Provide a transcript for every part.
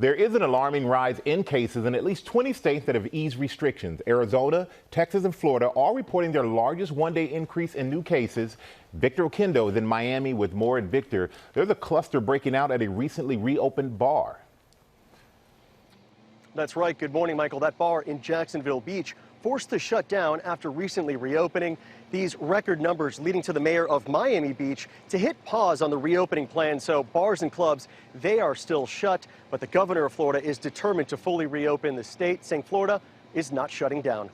There is an alarming rise in cases in at least 20 states that have eased restrictions. Arizona, Texas, and Florida all reporting their largest one-day increase in new cases. Victor Oquendo is in Miami with more. And Victor, there's a cluster breaking out at a recently reopened bar. That's right. Good morning, Michael. That bar in Jacksonville Beach forced to shut down after recently reopening. These record numbers leading to the mayor of Miami Beach to hit pause on the reopening plan. So bars and clubs, they are still shut. But the governor of Florida is determined to fully reopen the state, saying Florida is not shutting down.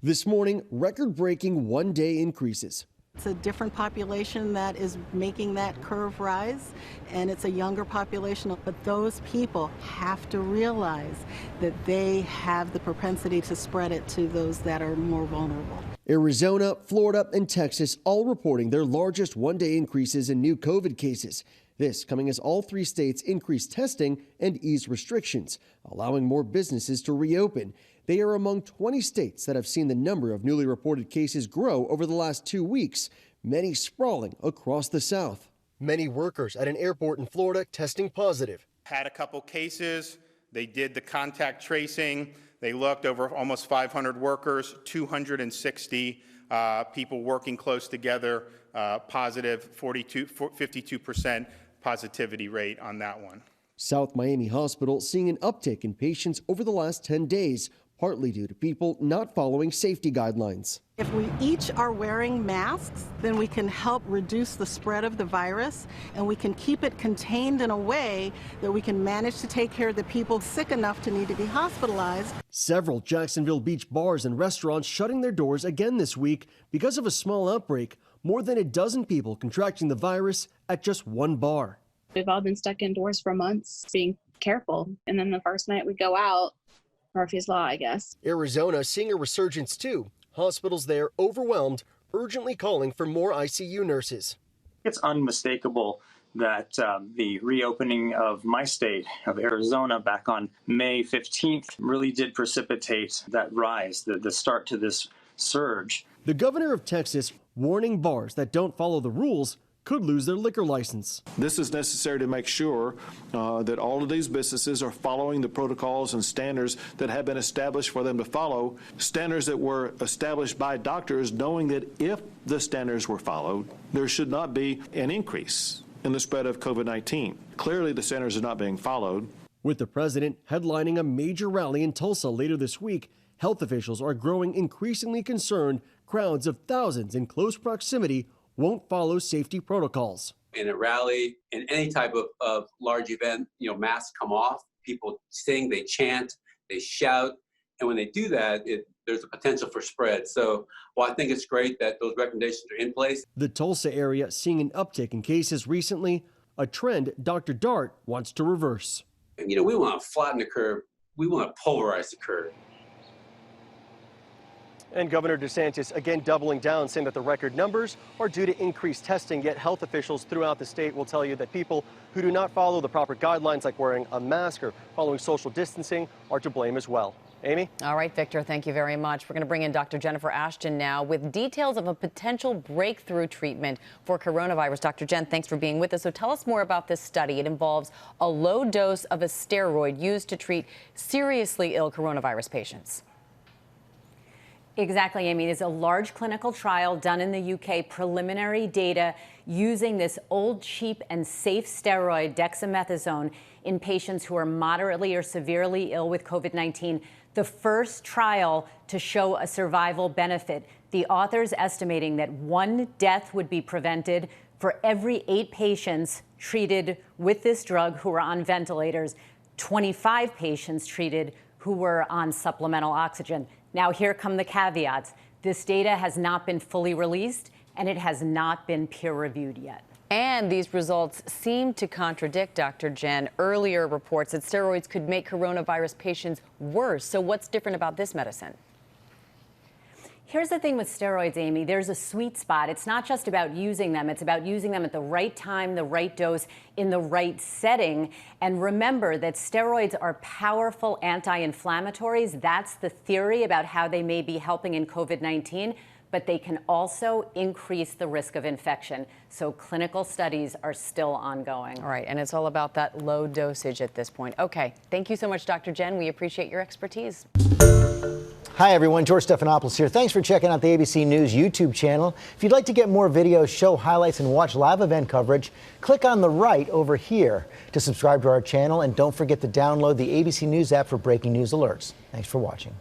This morning, record-breaking one-day increases. It's a different population that is making that curve rise, and it's a younger population. But those people have to realize that they have the propensity to spread it to those that are more vulnerable. Arizona, Florida, and Texas all reporting their largest one-day increases in new COVID cases. This coming as all three states increase testing and ease restrictions, allowing more businesses to reopen. They are among 20 states that have seen the number of newly reported cases grow over the last 2 weeks, many sprawling across the South. Many workers at an airport in Florida testing positive. Had a couple cases. They did the contact tracing. They looked over almost 500 workers, 260 people working close together, positive, 52% positivity rate on that one. South Miami Hospital seeing an uptick in patients over the last 10 days, partly due to people not following safety guidelines. If we each are wearing masks, then we can help reduce the spread of the virus, and we can keep it contained in a way that we can manage to take care of the people sick enough to need to be hospitalized. Several Jacksonville Beach bars and restaurants shutting their doors again this week because of a small outbreak. More than a dozen people contracting the virus at just one bar. We've all been stuck indoors for months, being careful. And then the first night we go out, Murphy's Law, I guess. Arizona seeing a resurgence too. Hospitals there overwhelmed, urgently calling for more ICU nurses. It's unmistakable that the reopening of my state of Arizona back on May 15th really did precipitate that rise, the start to this surge. The governor of Texas warning bars that don't follow the rules could lose their liquor license. This is necessary to make sure that all of these businesses are following the protocols and standards that have been established for them to follow, standards that were established by doctors, knowing that if the standards were followed, there should not be an increase in the spread of COVID-19. Clearly, the standards are not being followed. With the president headlining a major rally in Tulsa later this week, health officials are growing increasingly concerned crowds of thousands in close proximity won't follow safety protocols. In a rally, in any type of large event, masks come off, people sing, they chant, they shout, and when they do that, there's a potential for spread. So while I think it's great that those recommendations are in place. The Tulsa area seeing an uptick in cases recently, a trend Dr. Dart wants to reverse. And, we want to flatten the curve. We want to pulverize the curve. And Governor DeSantis again doubling down, saying that the record numbers are due to increased testing, yet health officials throughout the state will tell you that people who do not follow the proper guidelines, like wearing a mask or following social distancing, are to blame as well. Amy? All right, Victor, thank you very much. We're going to bring in Dr. Jennifer Ashton now with details of a potential breakthrough treatment for coronavirus. Dr. Jen, thanks for being with us. So tell us more about this study. It involves a low dose of a steroid used to treat seriously ill coronavirus patients. Exactly, Amy. There's a large clinical trial done in the UK, preliminary data using this old, cheap, and safe steroid, dexamethasone, in patients who are moderately or severely ill with COVID-19. The first trial to show a survival benefit. The authors estimating that 1 death would be prevented for every 8 patients treated with this drug who were on ventilators, 25 patients treated who were on supplemental oxygen. Now, here come the caveats. This data has not been fully released, and it has not been peer-reviewed yet. And these results seem to contradict, Dr. Jen, earlier reports that steroids could make coronavirus patients worse. So what's different about this medicine? Here's the thing with steroids, Amy. There's a sweet spot. It's not just about using them. It's about using them at the right time, the right dose, in the right setting. And remember that steroids are powerful anti-inflammatories. That's the theory about how they may be helping in COVID-19. but they can also increase the risk of infection. So clinical studies are still ongoing. All right, and it's all about that low dosage at this point. Okay, thank you so much, Dr. Jen. We appreciate your expertise. Hi, everyone. George Stephanopoulos here. Thanks for checking out the ABC News YouTube channel. If you'd like to get more videos, show highlights, and watch live event coverage, click on the right over here to subscribe to our channel. And don't forget to download the ABC News app for breaking news alerts. Thanks for watching.